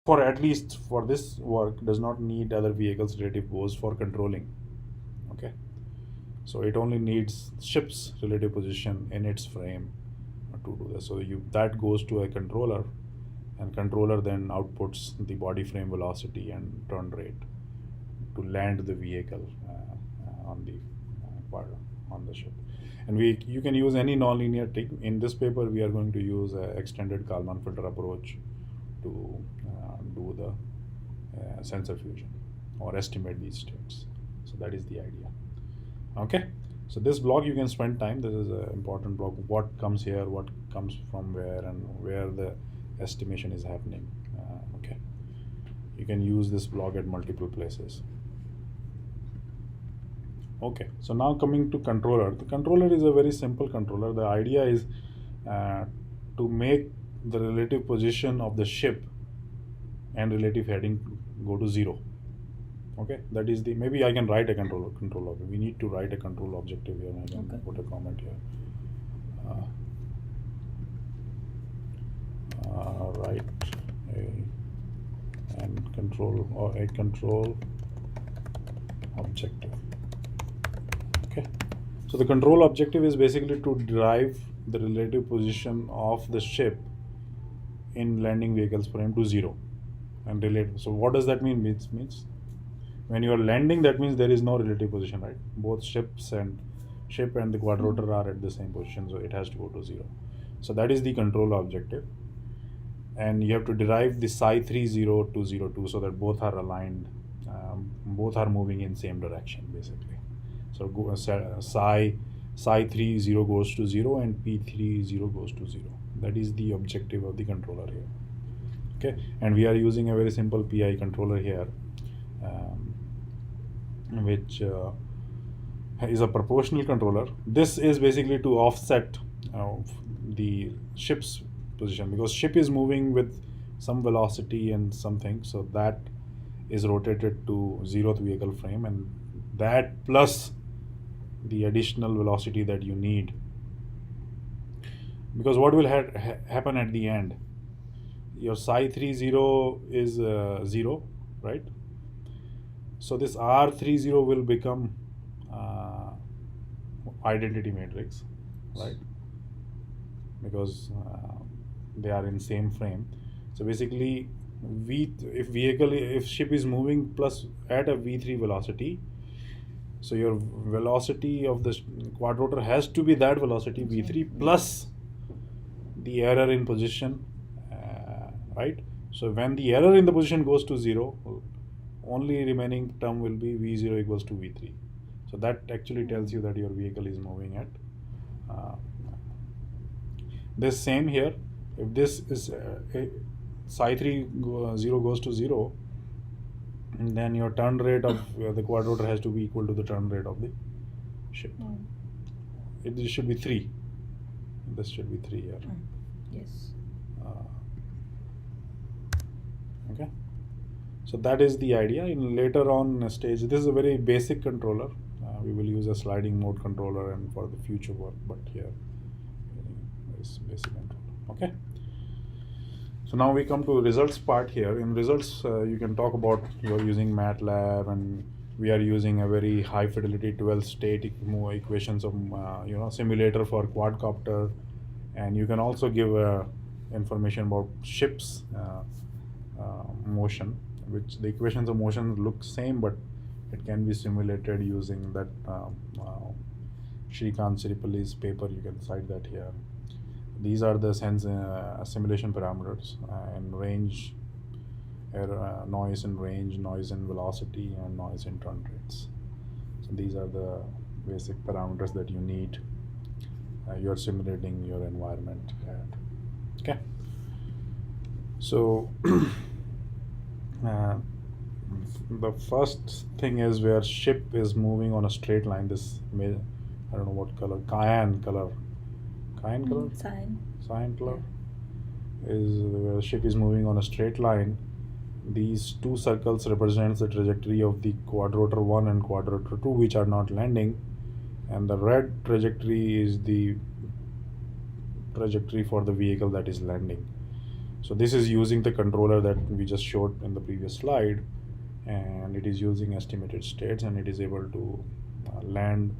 for at least for this work, does not need other vehicles relative pose for controlling. Okay, so it only needs ship's relative position in its frame to do this. So that goes to a controller, and controller then outputs the body frame velocity and turn rate to land the vehicle on the on the ship. And you can use any nonlinear trick. In this paper, we are going to use an extended Kalman filter approach to do the sensor fusion or estimate these states. So that is the idea. Okay, so this block you can spend time. This is an important block. What comes here, what comes from where, and where the estimation is happening. Okay, you can use this block at multiple places. Okay, so now coming to controller. The controller is a very simple controller. The idea is to make the relative position of the ship and relative heading go to 0. Okay, that is the, maybe I can write a control objective. We need to write a control objective here. I can put a comment here. Write a control objective. Okay, so the control objective is basically to derive the relative position of the ship in landing vehicle's frame to 0 and relate. So what does that mean? Means when you are landing, that means there is no relative position, right? Both ship and the quadrotor are at the same position, so it has to go to 0. So that is the control objective, and you have to derive the psi 3 0 to 0 2 so that both are aligned, both are moving in same direction basically. So psi 3 0 goes to 0 and p 3 0 goes to 0. That is the objective of the controller here. Okay, and we are using a very simple PI controller here, which is a proportional controller. This is basically to offset the ship's position, because ship is moving with some velocity and something, so that is rotated to 0th vehicle frame, and that plus the additional velocity that you need, because what will happen at the end, your psi 3 0 is 0, right? So this R30 will become identity matrix, right? Because they are in same frame. So basically, if ship is moving plus at a v3 velocity, so your velocity of the quadrotor has to be that velocity v3 plus the error in position, right? So when the error in the position goes to 0, only remaining term will be v0 equals to v3. So that actually tells you that your vehicle is moving at this same here. If this is psi 3 0 goes to 0, then your turn rate of the quadrotor has to be equal to the turn rate of the ship. It should be 3. This should be 3 here. Yes. Okay, so that is the idea. In later on stage, this is a very basic controller. We will use a sliding mode controller and for the future work, but here is basic controller. Okay, so now we come to results part here. In results, you can talk about you're using MATLAB, and we are using a very high fidelity 12 state equations of simulator for quadcopter, and you can also give information about ships motion, which the equations of motion look same, but it can be simulated using that Shrikant Siripalli's paper. You can cite that here. These are the simulation parameters and range, noise in range, noise in velocity, and noise in turn rates. So these are the basic parameters that you need. You are simulating your environment. Okay. So the first thing is where ship is moving on a straight line. This I don't know what color, cyan color. Cyan color is where ship is moving on a straight line. These two circles represents the trajectory of the quadrotor 1 and quadrotor 2, which are not landing, and the red trajectory is the trajectory for the vehicle that is landing. So this is using the controller that we just showed in the previous slide, and it is using estimated states, and it is able to land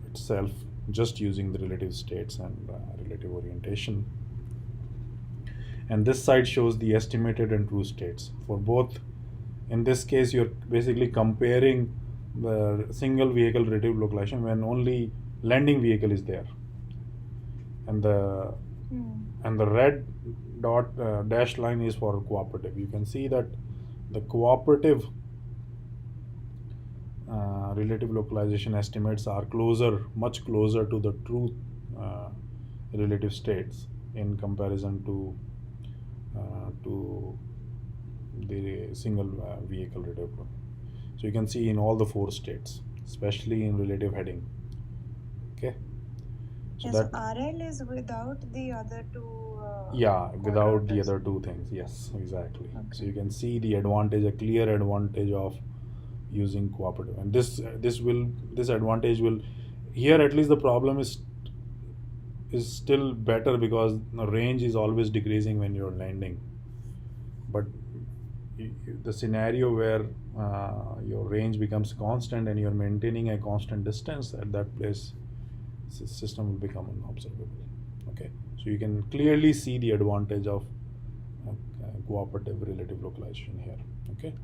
itself just using the relative states and relative orientation. And this side shows the estimated and true states for both. In this case, you're basically comparing the single vehicle relative localization when only landing vehicle is there, and the red dot dashed line is for cooperative. You can see that the cooperative relative localization estimates are much closer to the true relative states in comparison to the single vehicle relative. So you can see in all the 4 states, especially in relative heading. Okay. So yes, RL is without the other two. Yeah, without the orders. other 2 things. Yes, exactly. Okay. So you can see the advantage, a clear advantage of using cooperative, and this advantage will here, at least the problem is still better because the range is always decreasing when you're landing. But the scenario where your range becomes constant and you're maintaining a constant distance, at that place system will become unobservable. Okay, so you can clearly see the advantage of cooperative relative localization here. Okay,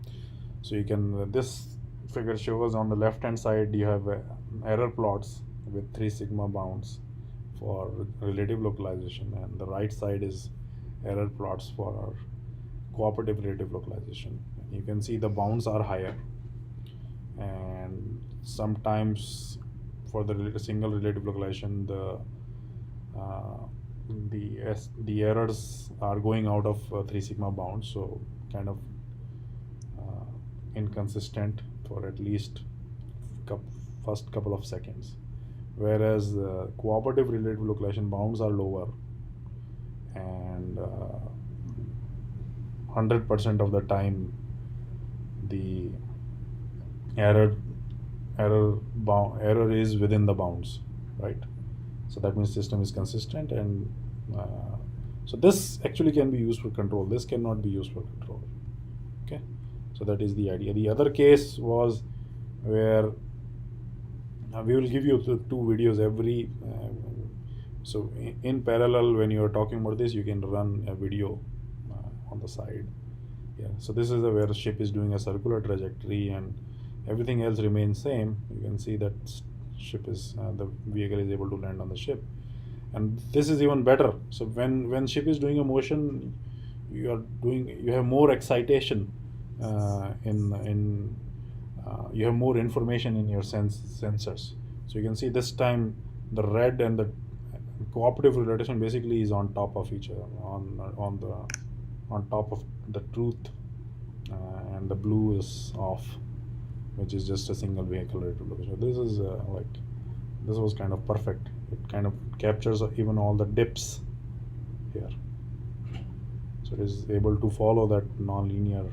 so you can this figure shows on the left hand side you have error plots with 3 sigma bounds for relative localization, and the right side is error plots for cooperative relative localization. You can see the bounds are higher, and sometimes for the single relative localization uh, the errors are going out of 3 sigma bounds, so kind of inconsistent for at least first couple of seconds, whereas cooperative relative localization bounds are lower, and 100% of the time the error is within the bounds, right? So that means system is consistent, and so this actually can be used for control. This cannot be used for control. Okay, so that is the idea. The other case was where we will give you 2 videos every so in parallel when you are talking about this, you can run a video on the side. Yeah, so this is where the ship is doing a circular trajectory and everything else remains same. You can see that ship is the vehicle is able to land on the ship, and this is even better. So when ship is doing a motion, you have more excitation in you have more information in your sensors. So you can see this time the red and the cooperative rotation basically is on top of each other, on top of the truth, and the blue is off, which is just a single vehicle relative location. This is this was kind of perfect. It kind of captures even all the dips here, so it is able to follow that non-linear.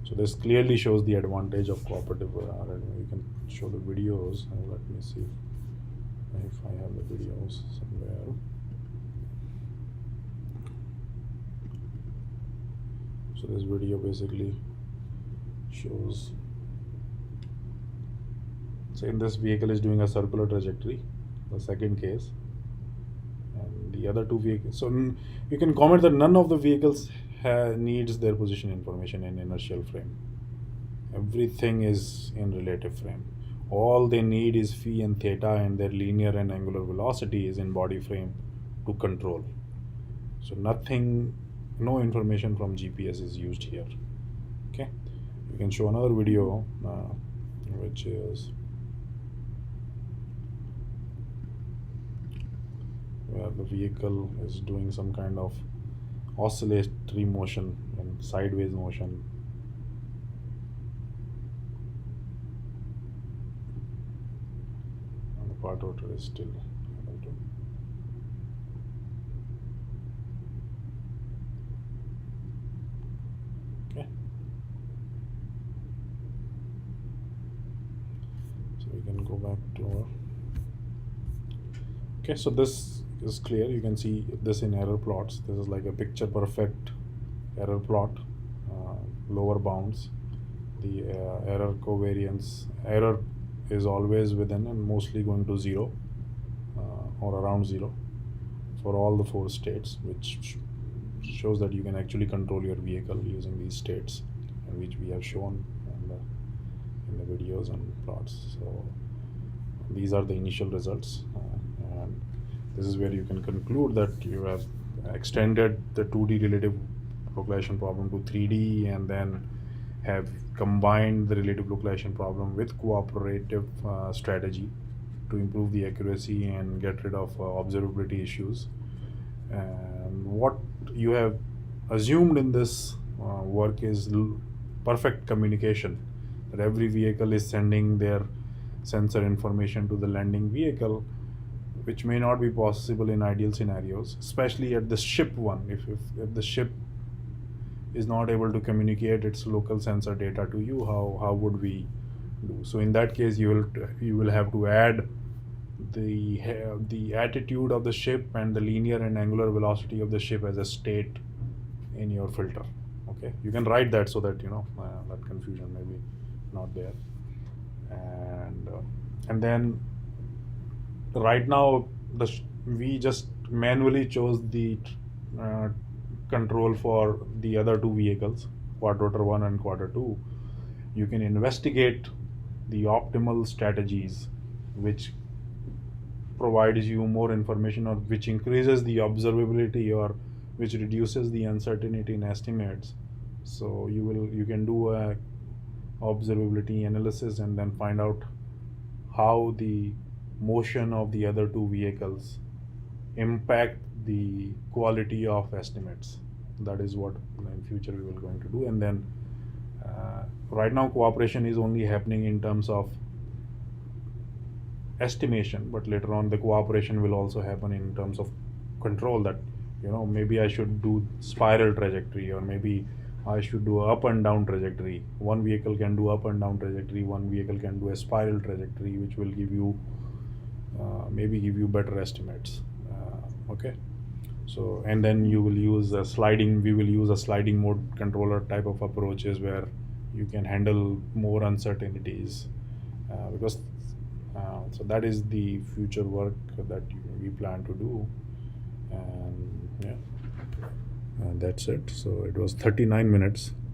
So this clearly shows the advantage of cooperative. You can show the videos. Let me see if I have the videos somewhere. So this video basically shows. So in this vehicle is doing a circular trajectory, the second case, and the other 2 vehicles. So you can comment that none of the vehicles needs their position information in inertial frame. Everything is in relative frame. All they need is phi and theta, and their linear and angular velocity is in body frame to control. So no information from GPS is used here. Okay, you can show another video which is where the vehicle is doing some kind of oscillatory motion and sideways motion. And the part rotor is still able to. Okay. So we can go back to our. Okay, so this is clear. You can see this in error plots. This is like a picture perfect error plot. Lower bounds, the error covariance, error is always within and mostly going to 0 or around 0 for all the 4 states, which shows that you can actually control your vehicle using these states, and which we have shown in the videos and plots. So these are the initial results, and this is where you can conclude that you have extended the 2D relative localization problem to 3D, and then have combined the relative localization problem with cooperative strategy to improve the accuracy and get rid of observability issues. And what you have assumed in this work is perfect communication, that every vehicle is sending their sensor information to the landing vehicle, which may not be possible in ideal scenarios, especially at the ship one. If the ship is not able to communicate its local sensor data to you, how would we do? So in that case, you will have to add the attitude of the ship and the linear and angular velocity of the ship as a state in your filter. Okay, you can write that so that that confusion may be not there. And then right now we just manually chose the control for the other 2 vehicles, quadrotor 1 and quarter 2. You can investigate the optimal strategies which provides you more information, or which increases the observability, or which reduces the uncertainty in estimates. So you can do a observability analysis and then find out how the motion of the other 2 vehicles impact the quality of estimates. That is what in future we will going to do. And then right now cooperation is only happening in terms of estimation, but later on the cooperation will also happen in terms of control, that maybe I should do spiral trajectory, or maybe I should do up and down trajectory. One vehicle can do up and down trajectory, one vehicle can do a spiral trajectory, which will give you maybe give you better estimates. Okay, so and then we will use a sliding mode controller type of approaches, where you can handle more uncertainties, because so that is the future work that we plan to do. And yeah, and that's it. So it was 39 minutes.